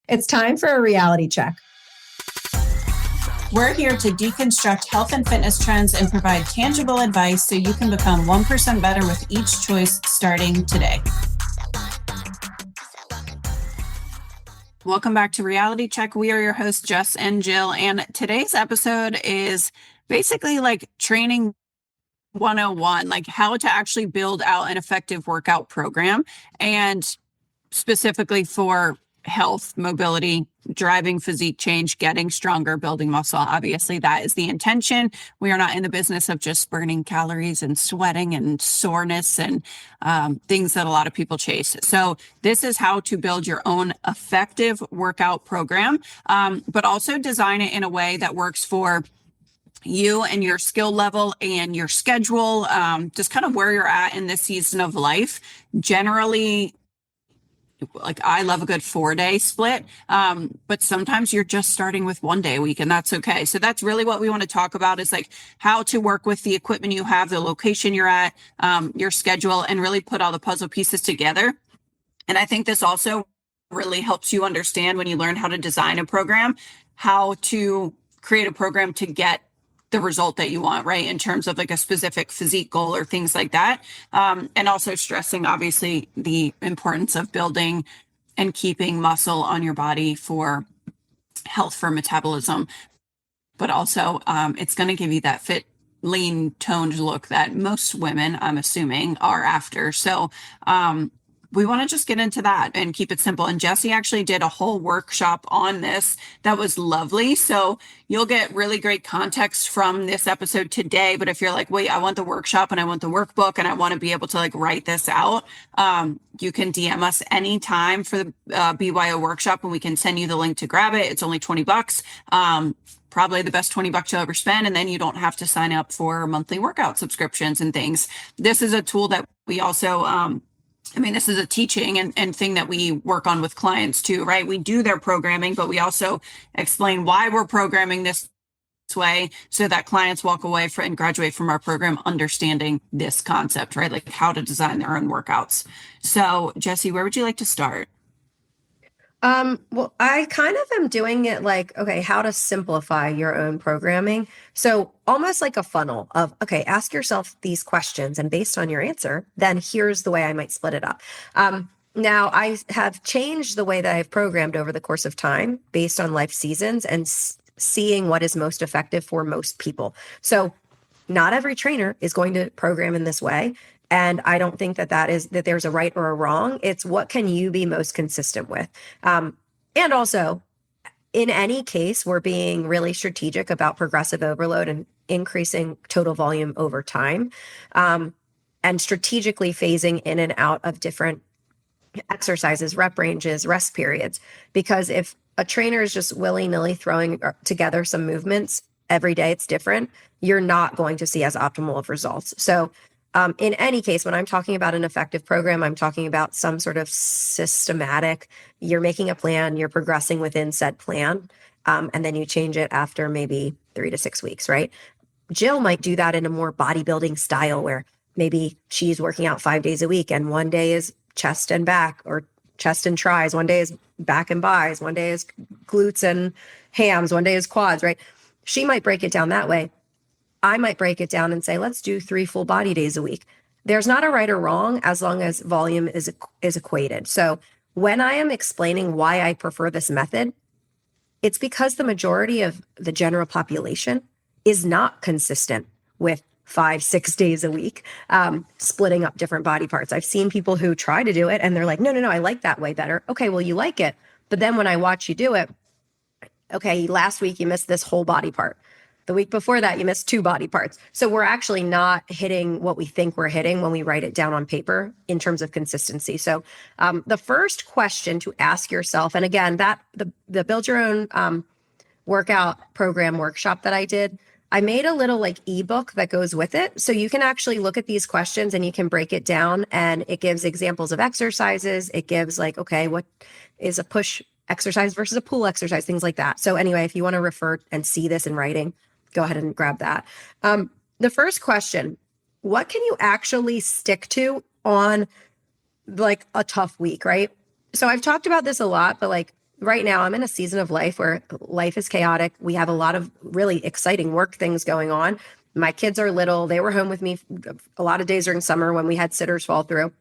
It's time for a reality check. We're here to deconstruct health and fitness trends and provide tangible advice so you can become 1% better with each choice starting today. Welcome back to Reality Check. We are your hosts, Jess and Jill, and today's episode is basically like training 101, like how to actually build out an effective workout program, and specifically for health, mobility, driving physique change, getting stronger, building muscle. Obviously, that is the intention. We are not in the business of just burning calories and sweating and soreness and things that a lot of people chase. So this is how to build your own effective workout program, but also design it in a way that works for you and your skill level and your schedule, just kind of where you're at in this season of life. Generally, like I love a good 4-day split, but sometimes you're just starting with 1 day a week, and that's okay. So that's really what we want to talk about, is like how to work with the equipment you have, the location you're at, your schedule, and really put all the puzzle pieces together. And I think this also really helps you understand, when you learn how to design a program, how to create a program to get the result that you want, right? In terms of like a specific physique goal or things like that. And also stressing, obviously, the importance of building and keeping muscle on your body for health, for metabolism. But also, it's going to give you that fit, lean, toned look that most women, I'm assuming, are after. So, we want to just get into that and keep it simple. And Jesse actually did a whole workshop on this that was lovely. So you'll get really great context from this episode today. But if you're like, wait, I want the workshop and I want the workbook and I want to be able to like write this out, you can DM us anytime for the BYO workshop, and we can send you the link to grab it. It's only $20. Probably the best $20 you'll ever spend. And then you don't have to sign up for monthly workout subscriptions and things. This is a tool that we also, this is a teaching and thing that we work on with clients too, right? We do their programming, but we also explain why we're programming this way so that clients walk away and graduate from our program understanding this concept, right? Like how to design their own workouts. So Jesse, where would you like to start? Well, I kind of am doing it like, okay, how to simplify your own programming. So almost like a funnel of, okay, ask yourself these questions, and based on your answer, then here's the way I might split it up. Now I have changed the way that I've programmed over the course of time based on life seasons and seeing what is most effective for most people. So not every trainer is going to program in this way. And I don't think that there's a right or a wrong. It's what can you be most consistent with? And also, in any case, we're being really strategic about progressive overload and increasing total volume over time, and strategically phasing in and out of different exercises, rep ranges, rest periods. Because if a trainer is just willy-nilly throwing together some movements every day, it's different, you're not going to see as optimal of results. So in any case, when I'm talking about an effective program, I'm talking about some sort of systematic, you're making a plan, you're progressing within said plan, and then you change it after maybe 3 to 6 weeks, right? Jill might do that in a more bodybuilding style where maybe she's working out 5 days a week, and one day is chest and back, or chest and tris, one day is back and bis, one day is glutes and hams, one day is quads, right? She might break it down that way. I might break it down and say, let's do 3 full body days a week. There's not a right or wrong as long as volume is equated. So when I am explaining why I prefer this method, it's because the majority of the general population is not consistent with 5-6 days a week, splitting up different body parts. I've seen people who try to do it and they're like, no, I like that way better. Okay, well, you like it. But then when I watch you do it, okay, last week you missed this whole body part. The week before that, you missed 2 body parts. So we're actually not hitting what we think we're hitting when we write it down on paper in terms of consistency. So the first question to ask yourself, and again, the build your own workout program workshop that I did, I made a little like ebook that goes with it. So you can actually look at these questions and you can break it down, and it gives examples of exercises. It gives like, okay, what is a push exercise versus a pull exercise, things like that. So anyway, if you want to refer and see this in writing, go ahead and grab that. The first question, what can you actually stick to on like a tough week, right? So I've talked about this a lot, but like right now I'm in a season of life where life is chaotic. We have a lot of really exciting work things going on. My kids are little. They were home with me a lot of days during summer when we had sitters fall through.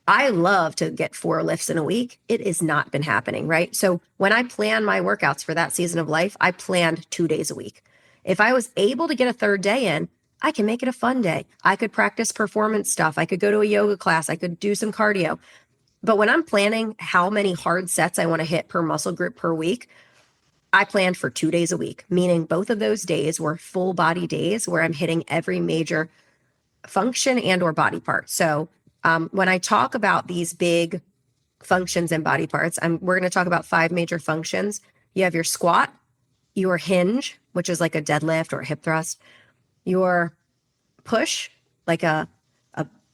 I love to get 4 lifts in a week. It has not been happening, right? So when I plan my workouts for that season of life, I planned 2 days a week. If I was able to get a third day in, I can make it a fun day. I could practice performance stuff. I could go to a yoga class. I could do some cardio. But when I'm planning how many hard sets I want to hit per muscle group per week, I planned for 2 days a week, meaning both of those days were full body days where I'm hitting every major function and or body part. So when I talk about these big functions and body parts, we're going to talk about 5 major functions. You have your squat, your hinge, which is like a deadlift or a hip thrust, your push, like a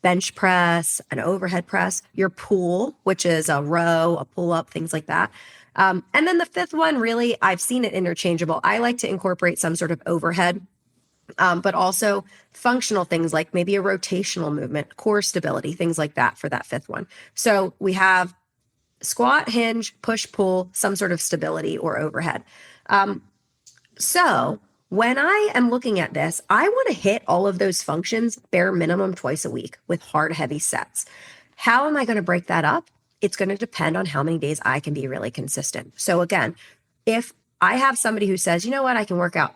bench press, an overhead press, your pull, which is a row, a pull up, things like that. And then the 5th one, really, I've seen it interchangeable. I like to incorporate some sort of overhead, but also functional things like maybe a rotational movement, core stability, things like that for that 5th one. So we have squat, hinge, push, pull, some sort of stability or overhead. So when I am looking at this, I want to hit all of those functions bare minimum twice a week with hard, heavy sets. How am I going to break that up? It's going to depend on how many days I can be really consistent. So again, if I have somebody who says, you know what, I can work out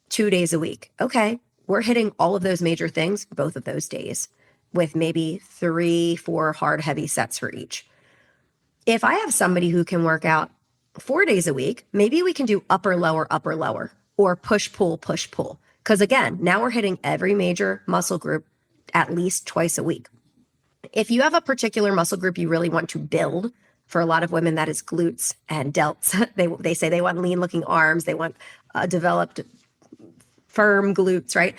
2 days a week. Okay, we're hitting all of those major things both of those days with maybe 3, 4 hard, heavy sets for each. If I have somebody who can work out 4 days a week, maybe we can do upper, lower, or push, pull, push, pull. Because again, now we're hitting every major muscle group at least twice a week. If you have a particular muscle group you really want to build, for a lot of women, that is glutes and delts. They say they want lean looking arms. They want developed firm glutes, right?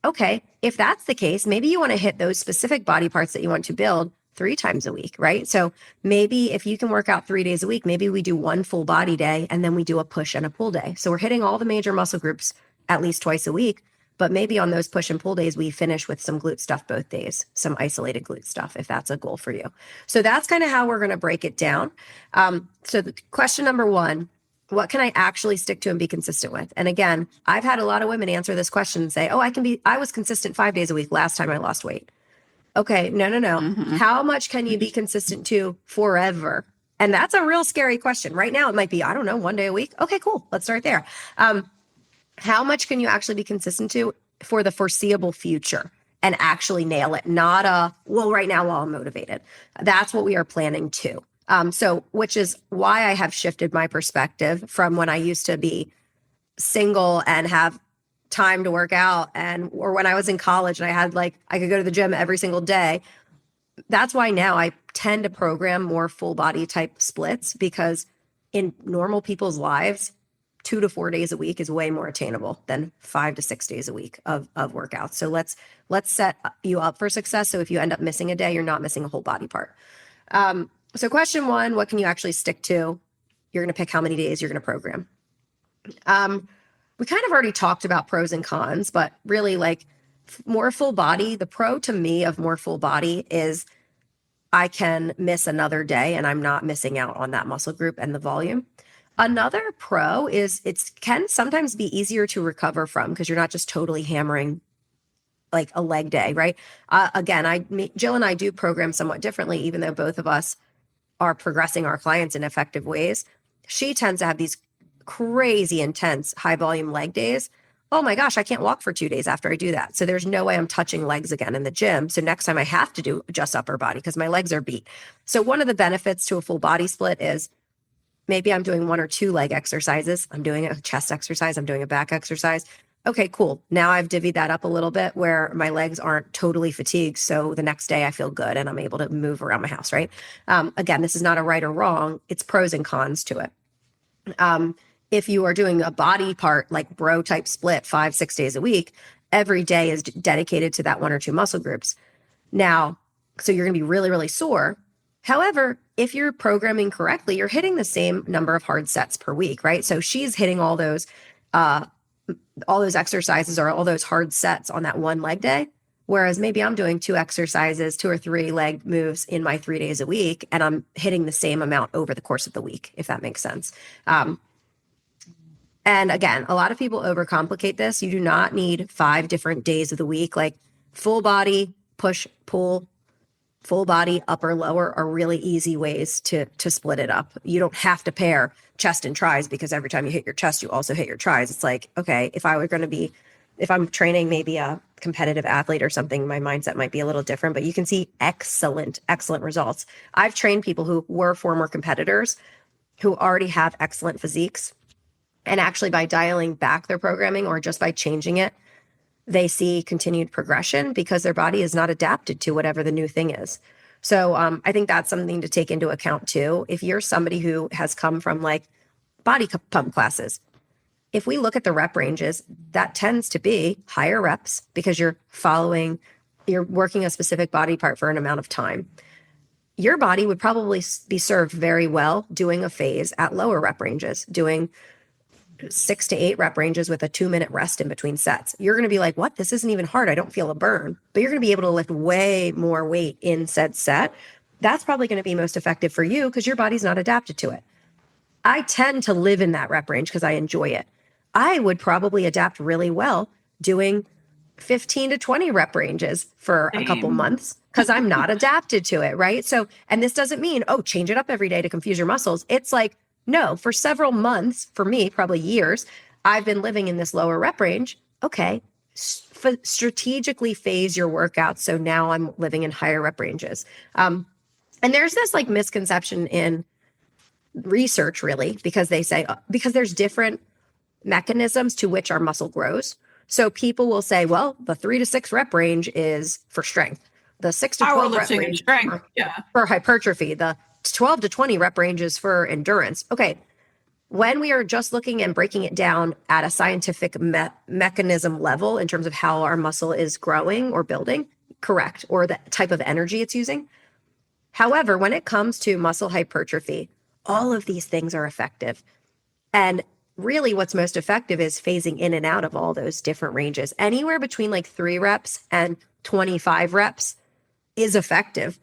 Okay, if that's the case, maybe you want to hit those specific body parts that you want to build 3 times a week, right? So maybe if you can work out 3 days a week, maybe we do 1 full body day and then we do a push and a pull day. So we're hitting all the major muscle groups at least twice a week, but maybe on those push and pull days, we finish with some glute stuff both days, some isolated glute stuff, if that's a goal for you. So that's kind of how we're going to break it down. So the question number 1, what can I actually stick to and be consistent with? And again, I've had a lot of women answer this question and say, oh, I was consistent 5 days a week last time I lost weight. Okay, no. Mm-hmm. How much can you be consistent to forever? And that's a real scary question. Right now, it might be, I don't know, 1 day a week. Okay, cool. Let's start there. How much can you actually be consistent to for the foreseeable future and actually nail it? Not right now while I'm motivated. That's what we are planning to. So, which is why I have shifted my perspective from when I used to be single and have time to work out, or when I was in college and I could go to the gym every single day. That's why now I tend to program more full body type splits, because in normal people's lives, 2 to 4 days a week is way more attainable than 5 to 6 days a week of workouts. So let's set you up for success. So if you end up missing a day, you're not missing a whole body part. So question 1, what can you actually stick to? You're going to pick how many days you're going to program. We kind of already talked about pros and cons, but really more full body, the pro to me of more full body is I can miss another day and I'm not missing out on that muscle group and the volume. Another pro is it can sometimes be easier to recover from, because you're not just totally hammering like a leg day, right? Again, Jill and I do program somewhat differently, even though both of us are progressing our clients in effective ways. She tends to have these crazy intense high volume leg days. Oh my gosh, I can't walk for 2 days after I do that. So there's no way I'm touching legs again in the gym. So next time I have to do just upper body because my legs are beat. So one of the benefits to a full body split is maybe I'm doing 1 or 2 leg exercises. I'm doing a chest exercise. I'm doing a back exercise. Okay, cool. Now I've divvied that up a little bit where my legs aren't totally fatigued. So the next day I feel good and I'm able to move around my house, right? Again, this is not a right or wrong. It's pros and cons to it. If you are doing a body part, like bro type split 5, 6 days a week, every day is dedicated to that 1 or 2 muscle groups. Now, so you're going to be really, really sore. However, if you're programming correctly, you're hitting the same number of hard sets per week, right? So she's hitting all those exercises or all those hard sets on that one leg day. Whereas maybe I'm doing 2 exercises, 2 or 3 leg moves in my 3 days a week, and I'm hitting the same amount over the course of the week, if that makes sense. And again, a lot of people overcomplicate this. You do not need 5 different days of the week. Like full body, push, pull, full body, upper, lower are really easy ways to split it up. You don't have to pair chest and tris, because every time you hit your chest, you also hit your tris. It's like, okay, if I'm training maybe a competitive athlete or something, my mindset might be a little different, but you can see excellent results. I've trained people who were former competitors who already have excellent physiques. And actually, by dialing back their programming or just by changing it, they see continued progression because their body is not adapted to whatever the new thing is. So I think that's something to take into account too. If you're somebody who has come from like body pump classes, if we look at the rep ranges, that tends to be higher reps because you're working a specific body part for an amount of time. Your body would probably be served very well doing a phase at lower rep ranges, doing 6 to 8 rep ranges with a 2-minute rest in between sets. You're going to be like, what? This isn't even hard. I don't feel a burn. But you're going to be able to lift way more weight in said set. That's probably going to be most effective for you because your body's not adapted to it. I tend to live in that rep range because I enjoy it. I would probably adapt really well doing 15 to 20 rep ranges for a couple months because I'm not adapted to it, right? So, and this doesn't mean, oh, change it up every day to confuse your muscles. It's like, no, for several months, for me, probably years, I've been living in this lower rep range. Okay, strategically phase your workouts. So now I'm living in higher rep ranges. And there's this like misconception in research, really, because they say, because there's different mechanisms to which our muscle grows. So people will say, well, the 3 to 6 rep range is for strength. The 6 to 12 rep range strength, for hypertrophy. The 12 to 20 rep ranges for endurance. Okay. When we are just looking and breaking it down at a scientific mechanism level in terms of how our muscle is growing or building, correct, or the type of energy it's using. However, when it comes to muscle hypertrophy, all of these things are effective. And really what's most effective is phasing in and out of all those different ranges. Anywhere between like 3 reps and 25 reps is effective.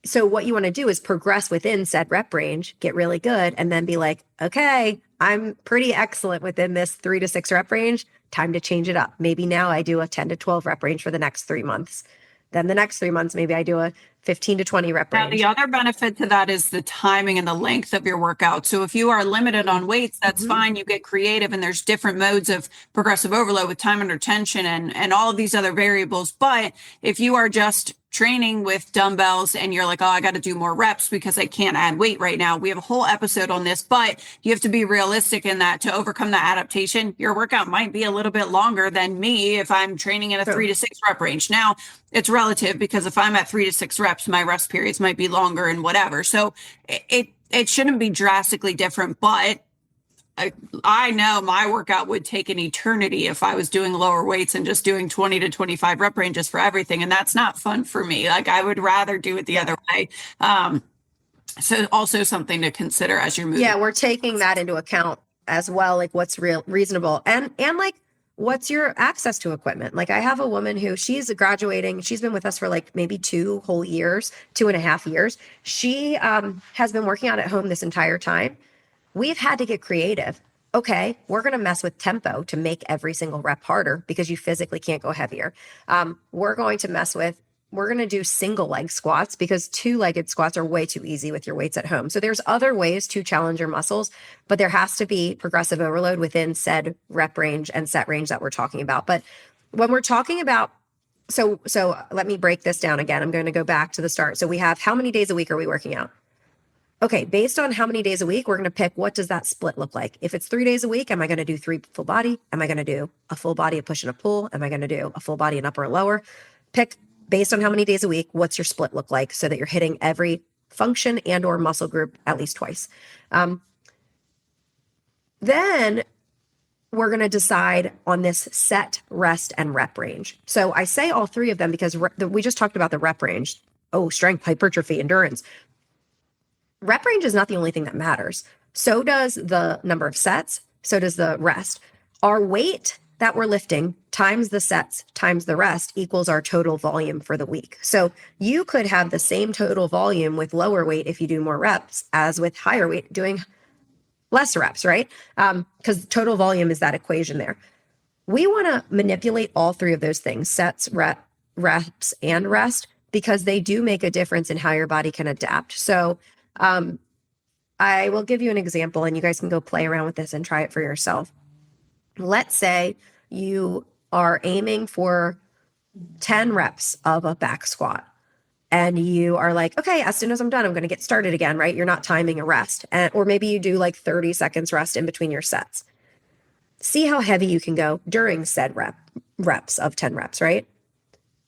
So what you want to do is progress within said rep range, get really good, and then be like, okay, I'm pretty excellent within this 3 to 6 rep range. Time to change it up. Maybe now I do a 10 to 12 rep range for the next 3 months. Then the next 3 months, maybe I do a 15 to 20 rep range. Now, the other benefit to that is the timing and the length of your workout. So if you are limited on weights, that's fine. You get creative, and there's different modes of progressive overload with time under tension and all of these other variables. But if you are just training with dumbbells and you're like, oh, I got to do more reps because I can't add weight right now. We have a whole episode on this, but you have to be realistic in that to overcome the adaptation. Your workout might be a little bit longer than me if I'm training in a 3 to 6 rep range. Now, it's relative because if I'm at 3 to 6 reps, my rest periods might be longer and whatever. So it shouldn't be drastically different, but I know my workout would take an eternity if I was doing lower weights and just doing 20 to 25 rep ranges for everything. And that's not fun for me. Like I would rather do it the other way. So also something to consider as you're moving. Yeah, we're taking that into account as well. Like what's reasonable and like what's your access to equipment? Like I have a woman who she's graduating. She's been with us for like maybe 2 whole years, 2.5 years. She has been working out at home this entire time. We've had to get creative. Okay, we're going to mess with tempo to make every single rep harder because you physically can't go heavier. We're going to do single leg squats because 2-legged squats are way too easy with your weights at home. So there's other ways to challenge your muscles, but there has to be progressive overload within said rep range and set range that we're talking about. But when we're talking about, so let me break this down again. I'm going to go back to the start. So we have how many days a week are we working out? Okay, based on how many days a week, we're going to pick what does that split look like. If it's 3 days a week, am I going to do 3 full body? Am I going to do a full body of push and a pull? Am I going to do a full body and upper and lower? Pick based on how many days a week, what's your split look like so that you're hitting every function and or muscle group at least twice. Then we're going to decide on this set, rest, and rep range. So I say all 3 of them because we just talked about the rep range. Oh, strength, hypertrophy, endurance. Rep range is not the only thing that matters. So does the number of sets. So does the rest. Our weight that we're lifting times the sets times the rest equals our total volume for the week. So you could have the same total volume with lower weight if you do more reps as with higher weight doing less reps, right? Because total volume is that equation there. We want to manipulate all three of those things, sets, reps, and rest, because they do make a difference in how your body can adapt. So I will give you an example and you guys can go play around with this and try it for yourself. Let's say you are aiming for 10 reps of a back squat and you are like, okay, as soon as I'm done, I'm going to get started again, right? You're not timing a rest. Or maybe you do like 30 seconds rest in between your sets. See how heavy you can go during said reps of 10 reps, right?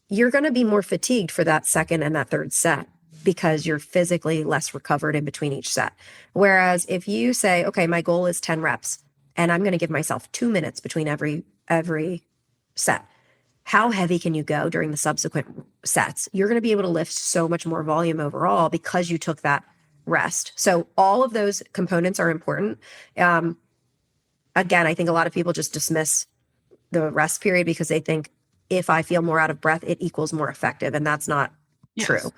You're going to be more fatigued for that second and that third set because you're physically less recovered in between each set. Whereas if you say, okay, my goal is 10 reps and I'm going to give myself 2 minutes between every set. How heavy can you go during the subsequent sets? You're going to be able to lift so much more volume overall because you took that rest. So all of those components are important. Again, I think a lot of people just dismiss the rest period because they think if I feel more out of breath, it equals more effective. And that's not true.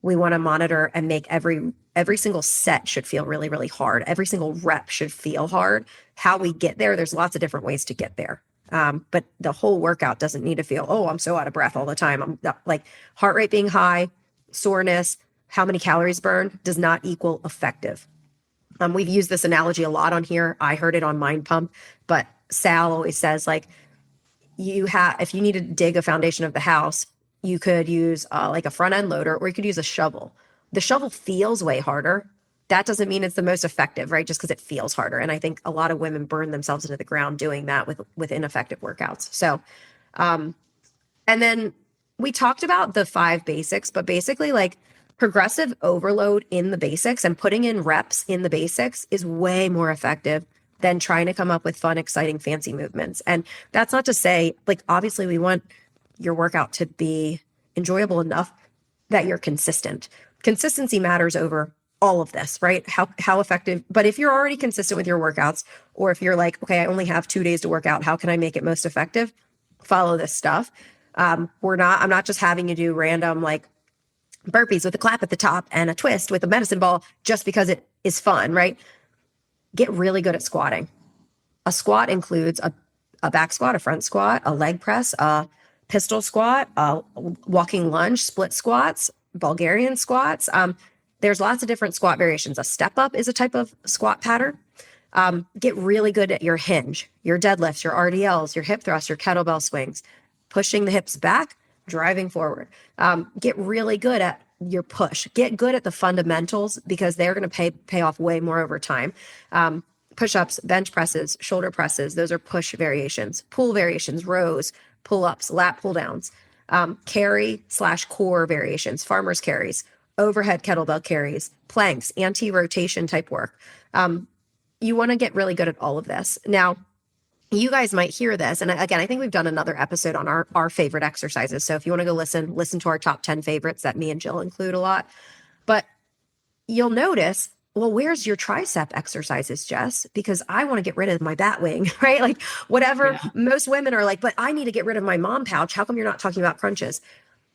We want to monitor and make every single set should feel really, really hard. Every single rep should feel hard. How we get there, there's lots of different ways to get there. But the whole workout doesn't need to feel, oh, I'm so out of breath all the time. I'm not, like heart rate being high, soreness, how many calories burned does not equal effective. We've used this analogy a lot on here. I heard it on Mind Pump, but Sal always says like if you need to dig a foundation of the house, you could use like a front end loader or you could use a shovel. The shovel feels way harder. That doesn't mean it's the most effective, right? Just because it feels harder. And I think a lot of women burn themselves into the ground doing that with ineffective workouts. So, and then we talked about the 5 basics, but basically like progressive overload in the basics and putting in reps in the basics is way more effective than trying to come up with fun, exciting, fancy movements. And that's not to say, like, obviously we want your workout to be enjoyable enough that you're consistent. Consistency matters over all of this, right? How effective, but if you're already consistent with your workouts, or if you're like, okay, I only have 2 days to work out, how can I make it most effective? Follow this stuff. I'm not just having you do random like burpees with a clap at the top and a twist with a medicine ball just because it is fun, right? Get really good at squatting. A squat includes a back squat, a front squat, a leg press, a pistol squat, a walking lunge, split squats, Bulgarian squats. There's lots of different squat variations. A step up is a type of squat pattern. Get really good at your hinge, your deadlifts, your RDLs, your hip thrusts, your kettlebell swings, pushing the hips back, driving forward. Get really good at your push. Get good at the fundamentals because they're going to pay off way more over time. Push-ups, bench presses, shoulder presses, those are push variations. Pull variations, rows, pull-ups, lat pull-downs. Carry/core variations, farmer's carries, overhead kettlebell carries, planks, anti-rotation type work. You want to get really good at all of this. Now, you guys might hear this. And again, I think we've done another episode on our favorite exercises. So if you want to go listen to our top 10 favorites that me and Jill include a lot. But you'll notice, well, where's your tricep exercises, Jess? Because I want to get rid of my bat wing, right? Like whatever. Yeah. Most women are like, but I need to get rid of my mom pouch. How come you're not talking about crunches?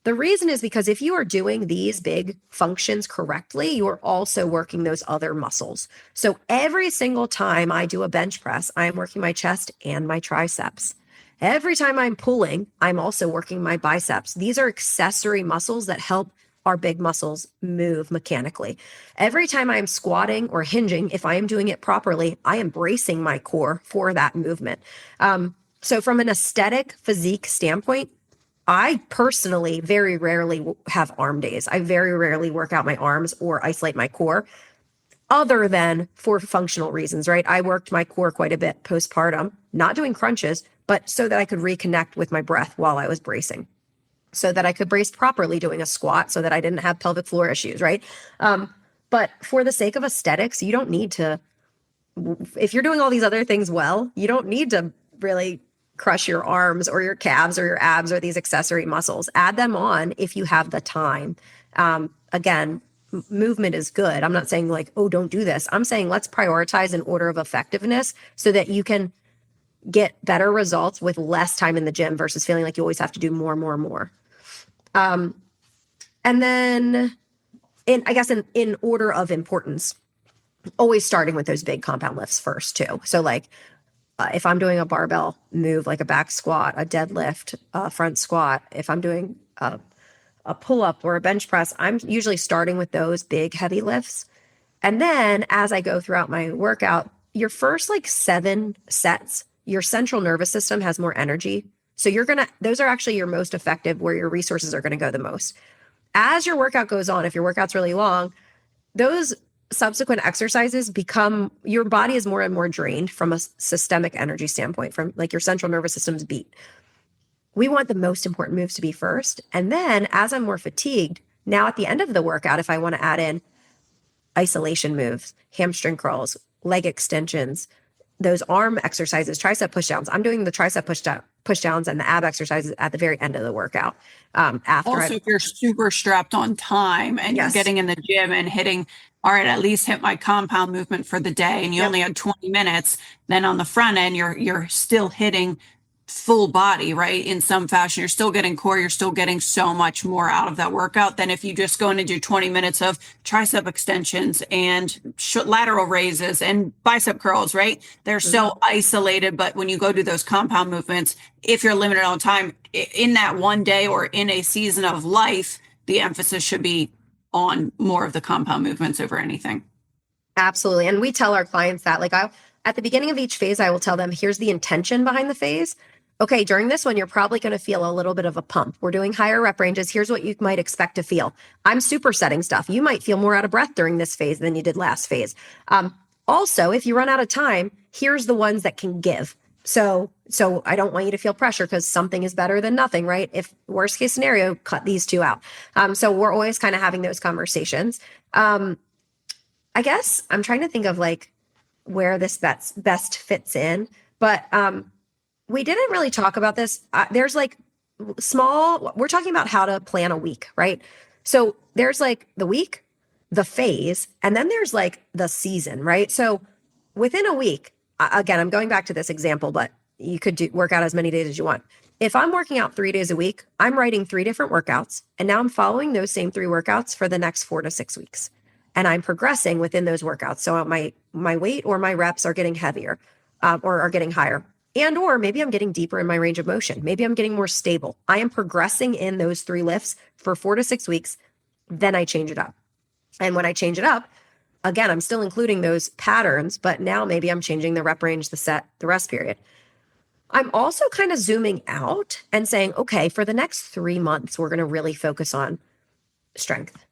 The reason is because if you are doing these big functions correctly, you are also working those other muscles. So every single time I do a bench press, I'm working my chest and my triceps. Every time I'm pulling, I'm also working my biceps. These are accessory muscles that help our big muscles move mechanically. Every time I'm squatting or hinging, if I am doing it properly, I am bracing my core for that movement. So from an aesthetic physique standpoint, I personally very rarely have arm days. I very rarely work out my arms or isolate my core other than for functional reasons, right? I worked my core quite a bit postpartum, not doing crunches, but so that I could reconnect with my breath while I was bracing, so that I could brace properly doing a squat, so that I didn't have pelvic floor issues, right? But for the sake of aesthetics, you don't need to, if you're doing all these other things well, you don't need to really crush your arms or your calves or your abs or these accessory muscles. Add them on if you have the time. Again, movement is good. I'm not saying like, oh, don't do this. I'm saying let's prioritize an order of effectiveness so that you can get better results with less time in the gym versus feeling like you always have to do more, more, more. And then I guess in order of importance, always starting with those big compound lifts first too. So like if I'm doing a barbell move, like a back squat, a deadlift, a front squat, if I'm doing a pull up or a bench press, I'm usually starting with those big heavy lifts. And then as I go throughout my workout, your first like 7 sets, your central nervous system has more energy. So those are actually your most effective, where your resources are going to go the most. As your workout goes on, if your workout's really long, those subsequent exercises your body is more and more drained from a systemic energy standpoint, from like your central nervous system's beat. We want the most important moves to be first. And then as I'm more fatigued, now at the end of the workout, if I want to add in isolation moves, hamstring curls, leg extensions, those arm exercises, tricep pushdowns. I'm doing the tricep pushdowns and the ab exercises at the very end of the workout. Also, if you're super strapped on time and you're Yes. getting in the gym and hitting, all right, at least hit my compound movement for the day, and you Yep. only had 20 minutes, then on the front end, you're still hitting full body, right? In some fashion, you're still getting core, you're still getting so much more out of that workout than if you just go in and do 20 minutes of tricep extensions and lateral raises and bicep curls, right? They're so isolated, but when you go do those compound movements, if you're limited on time in that one day or in a season of life, the emphasis should be on more of the compound movements over anything. Absolutely. And we tell our clients that, like, at the beginning of each phase, I will tell them, here's the intention behind the phase. Okay, during this one, you're probably going to feel a little bit of a pump. We're doing higher rep ranges. Here's what you might expect to feel. I'm supersetting stuff. You might feel more out of breath during this phase than you did last phase. Also, if you run out of time, here's the ones that can give. So I don't want you to feel pressure, because something is better than nothing, right? If worst case scenario, cut these 2 out. So we're always kind of having those conversations. I guess I'm trying to think of like where this best fits in, but we didn't really talk about this. There's like we're talking about how to plan a week, right? So there's like the week, the phase, and then there's like the season, right? So within a week, again, I'm going back to this example, but you could work out as many days as you want. If I'm working out 3 days a week, I'm writing 3 different workouts, and now I'm following those same 3 workouts for the next 4 to 6 weeks. And I'm progressing within those workouts. So my weight or my reps are getting heavier, or are getting higher. And or maybe I'm getting deeper in my range of motion. Maybe I'm getting more stable. I am progressing in those 3 lifts for 4 to 6 weeks. Then I change it up. And when I change it up, again, I'm still including those patterns, but now maybe I'm changing the rep range, the set, the rest period. I'm also kind of zooming out and saying, okay, for the next 3 months, we're going to really focus on strength.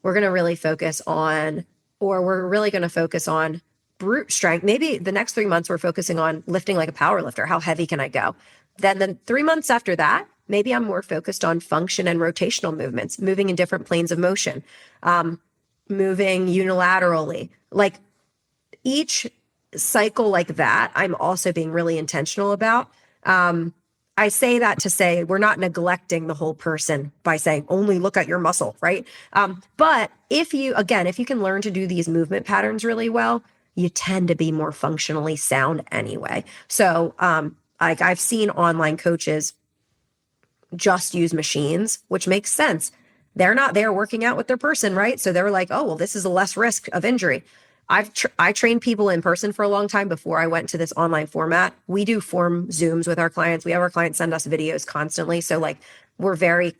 We're going to really focus on, we're really going to focus on brute strength. Maybe the next 3 months, we're focusing on lifting like a power lifter. How heavy can I go? Then the 3 months after that, maybe I'm more focused on function and rotational movements, moving in different planes of motion, moving unilaterally. Like each cycle like that, I'm also being really intentional about. I say that to say we're not neglecting the whole person by saying only look at your muscle, right? But if you can learn to do these movement patterns really well, you tend to be more functionally sound anyway. So like I've seen online coaches just use machines, which makes sense. They're not there working out with their person, right? So they're like, oh, well, this is a less risk of injury. I trained people in person for a long time before I went to this online format. We do form Zooms with our clients. We have our clients send us videos constantly. So like we're very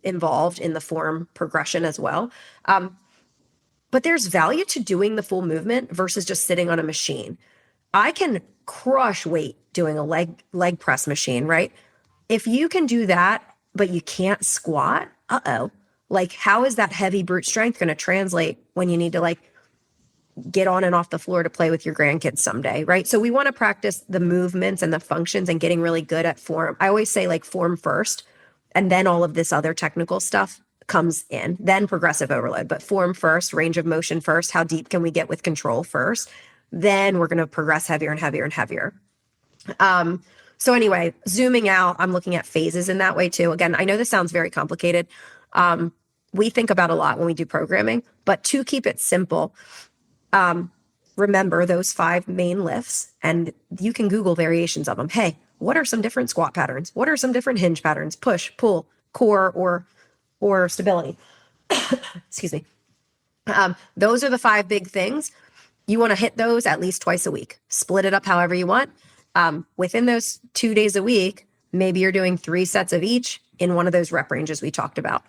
involved in the form progression as well. But there's value to doing the full movement versus just sitting on a machine. I can crush weight doing a leg press machine, right? If you can do that, but you can't squat, like how is that heavy brute strength going to translate when you need to like get on and off the floor to play with your grandkids someday, right? So we want to practice the movements and the functions and getting really good at form. I always say like form first, and then all of this other technical stuff comes in, then progressive overload, but form first, range of motion first, how deep can we get with control first? Then we're going to progress heavier and heavier and heavier. So anyway, zooming out, I'm looking at phases in that way too. Again, I know this sounds very complicated. We think about a lot when we do programming, but to keep it simple, remember those 5 main lifts, and you can Google variations of them. Hey, what are some different squat patterns? What are some different hinge patterns? Push, pull, core, or stability. Excuse me. Those are the 5 big things. You want to hit those at least twice a week. Split it up however you want. Within those 2 days a week, maybe you're doing 3 sets of each in one of those rep ranges we talked about.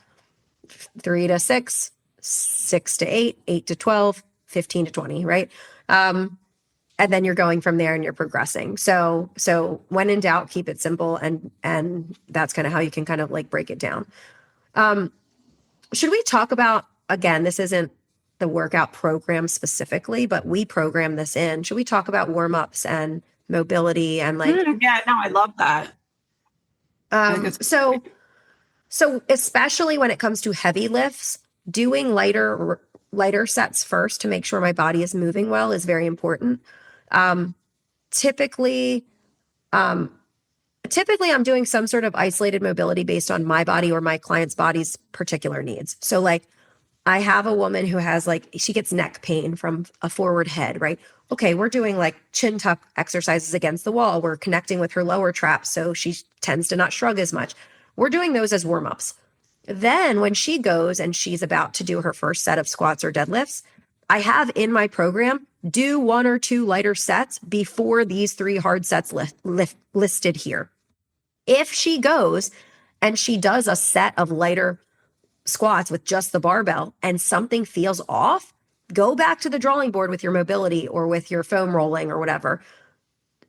3 to 6, 6 to 8, 8 to 12, 15 to 20, right? And then you're going from there and you're progressing. So when in doubt, keep it simple, and that's kind of how you can kind of like break it down. Should we talk about, again, this isn't the workout program specifically, but we program this in. Should we talk about warm-ups and mobility and like Yeah, no, I love that. So especially when it comes to heavy lifts, doing lighter sets first to make sure my body is moving well is very important. Typically I'm doing some sort of isolated mobility based on my body or my client's body's particular needs. So like I have a woman who has like, she gets neck pain from a forward head, right? Okay, we're doing like chin tuck exercises against the wall. We're connecting with her lower trap, so she tends to not shrug as much. We're doing those as warm-ups. Then when she goes and she's about to do her first set of squats or deadlifts, I have in my program, do 1 or 2 lighter sets before these 3 hard sets listed here. If she goes and she does a set of lighter squats with just the barbell and something feels off, go back to the drawing board with your mobility or with your foam rolling or whatever,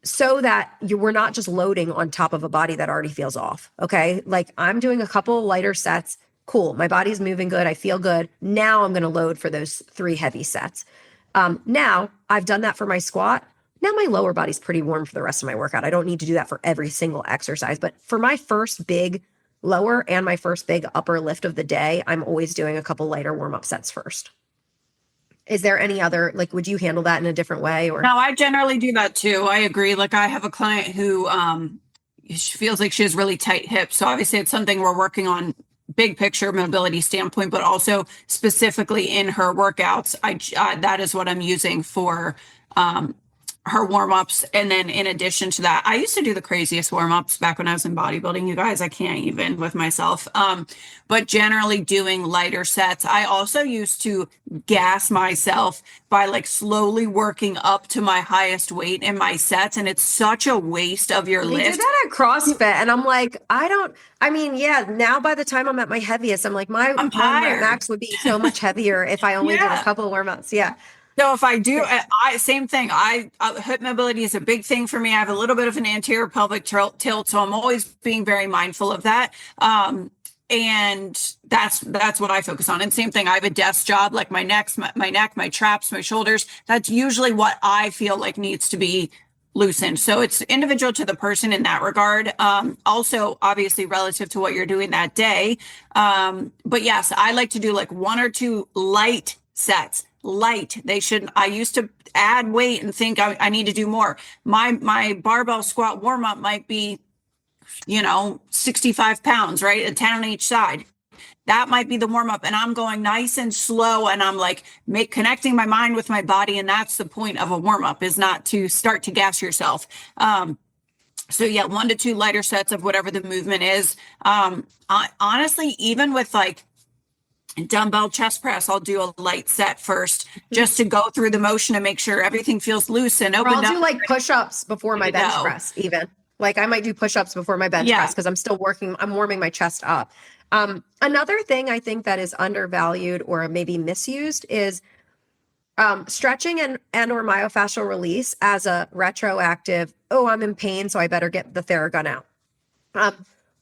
so that we're not just loading on top of a body that already feels off. Okay. Like I'm doing a couple lighter sets. Cool. My body's moving good. I feel good. Now I'm going to load for those 3 heavy sets. Now I've done that for my squat. Now my lower body's pretty warm for the rest of my workout. I don't need to do that for every single exercise, but for my first big lower and my first big upper lift of the day, I'm always doing a couple lighter warm-up sets first. Is there any other, like, would you handle that in a different way? Or No, I generally do that too. I agree. Like I have a client who she feels like she has really tight hips. So obviously it's something we're working on big picture mobility standpoint, but also specifically in her workouts. That is what I'm using for her warm-ups. And then in addition to that, I used to do the craziest warm-ups back when I was in bodybuilding. You guys, I can't even with myself. But generally doing lighter sets. I also used to gas myself by like slowly working up to my highest weight in my sets. And it's such a waste of your lift. I did that at CrossFit and I'm like, yeah, now by the time I'm at my heaviest, I'm like, my max would be so much heavier if I only did a couple of warm-ups. Yeah. So if I do, same thing. Hip mobility is a big thing for me. I have a little bit of an anterior pelvic tilt, so I'm always being very mindful of that. And that's what I focus on. And same thing, I have a desk job, like my neck, my traps, my shoulders. That's usually what I feel like needs to be loosened. So it's individual to the person in that regard. Also, obviously, relative to what you're doing that day. But yes, I like to do like 1 or 2 light sets. Light. I used to add weight and think I need to do more. My barbell squat warm up might be, 65 pounds, right? A 10 on each side. That might be the warm up. And I'm going nice and slow. And I'm like connecting my mind with my body. And that's the point of a warm up, is not to start to gas yourself. So yeah, 1 to 2 lighter sets of whatever the movement is. Honestly, even with like dumbbell chest press, I'll do a light set first just to go through the motion and make sure everything feels loose and open up. I'll do like push-ups before my bench press even. Like I might do push-ups before my bench press because I'm warming my chest up. Another thing I think that is undervalued or maybe misused is stretching and or myofascial release as a retroactive, I'm in pain, so I better get the Theragun out.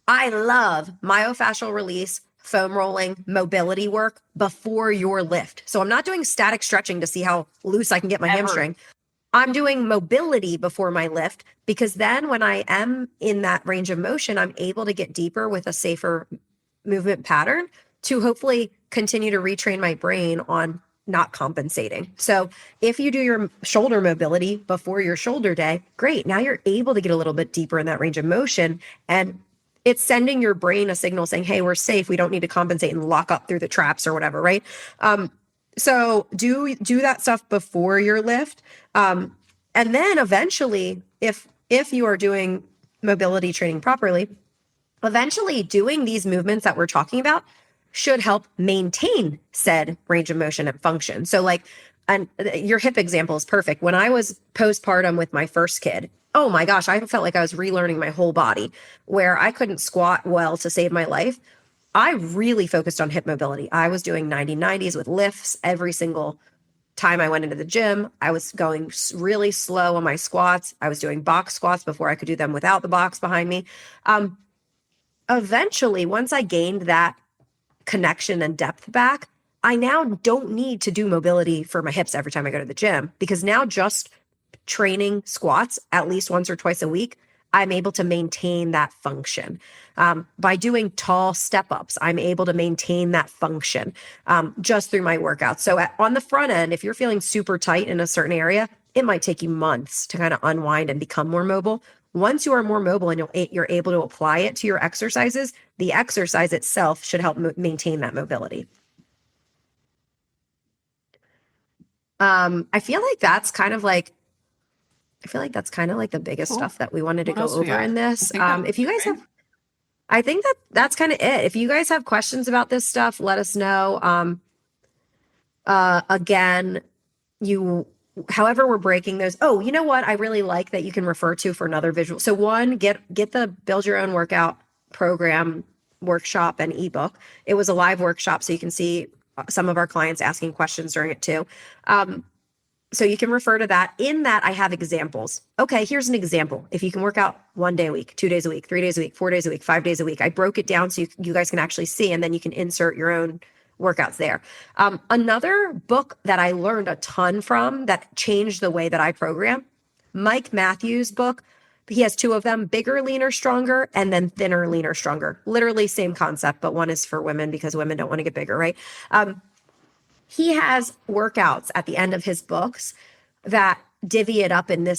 I love myofascial release, foam rolling, mobility work before your lift. So I'm not doing static stretching to see how loose I can get my hamstring. I'm doing mobility before my lift because then when I am in that range of motion, I'm able to get deeper with a safer movement pattern to hopefully continue to retrain my brain on not compensating. So if you do your shoulder mobility before your shoulder day, great. Now you're able to get a little bit deeper in that range of motion, and it's sending your brain a signal saying, hey, we're safe. We don't need to compensate and lock up through the traps or whatever, right? So do that stuff before your lift. And then eventually, if you are doing mobility training properly, eventually doing these movements that we're talking about should help maintain said range of motion and function. So like, and your hip example is perfect. When I was postpartum with my first kid, oh my gosh, I felt like I was relearning my whole body where I couldn't squat well to save my life. I really focused on hip mobility. I was doing 90/90s with lifts every single time I went into the gym. I was going really slow on my squats. I was doing box squats before I could do them without the box behind me. Eventually, once I gained that connection and depth back, I now don't need to do mobility for my hips every time I go to the gym, because now just training squats at least once or twice a week, I'm able to maintain that function. By doing tall step ups, I'm able to maintain that function just through my workouts. So on the front end, if you're feeling super tight in a certain area, it might take you months to kind of unwind and become more mobile. Once you are more mobile and you're able to apply it to your exercises, the exercise itself should help maintain that mobility. I feel like that's kind of like the biggest Cool. stuff that we wanted to What go else we over got? in this. I think that If you was guys have, I think that's kind of it. If you guys have questions about this stuff, let us know. Again, however we're breaking those. Oh, you know what? I really like that you can refer to for another visual. So one, get the Build Your Own Workout program workshop and ebook. It was a live workshop, so you can see some of our clients asking questions during it too. So you can refer to that. In that, I have examples. Okay, here's an example. If you can work out 1 day a week, 2 days a week, 3 days a week, 4 days a week, 5 days a week, I broke it down so you guys can actually see, and then you can insert your own workouts there. Another book that I learned a ton from that changed the way that I program, Mike Matthews' book. He has 2 of them, Bigger, Leaner, Stronger, and then Thinner, Leaner, Stronger. Literally same concept, but one is for women because women don't want to get bigger, right? He has workouts at the end of his books that divvy it up in a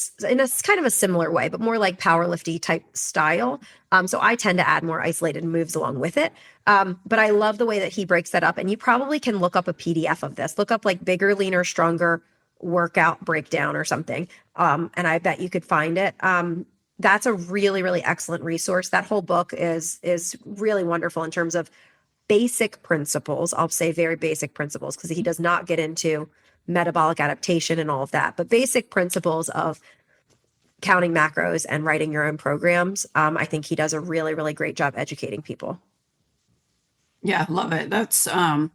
kind of a similar way, but more like powerlifty type style. So I tend to add more isolated moves along with it. But I love the way that he breaks that up. And you probably can look up a PDF of this. Look up like Bigger, Leaner, Stronger workout breakdown or something. And I bet you could find it. That's a really, really excellent resource. That whole book is really wonderful in terms of basic principles. I'll say very basic principles because he does not get into metabolic adaptation and all of that, but basic principles of counting macros and writing your own programs. I think he does a really, really great job educating people. Yeah, love it. That's I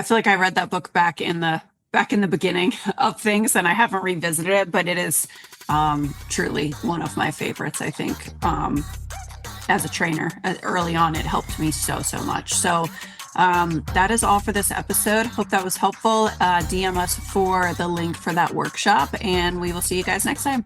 feel like I read that book back in the beginning of things, and I haven't revisited it, but it is truly one of my favorites, I think. As a trainer, early on, it helped me so much. So that is all for this episode. Hope that was helpful. DM us for the link for that workshop, and we will see you guys next time.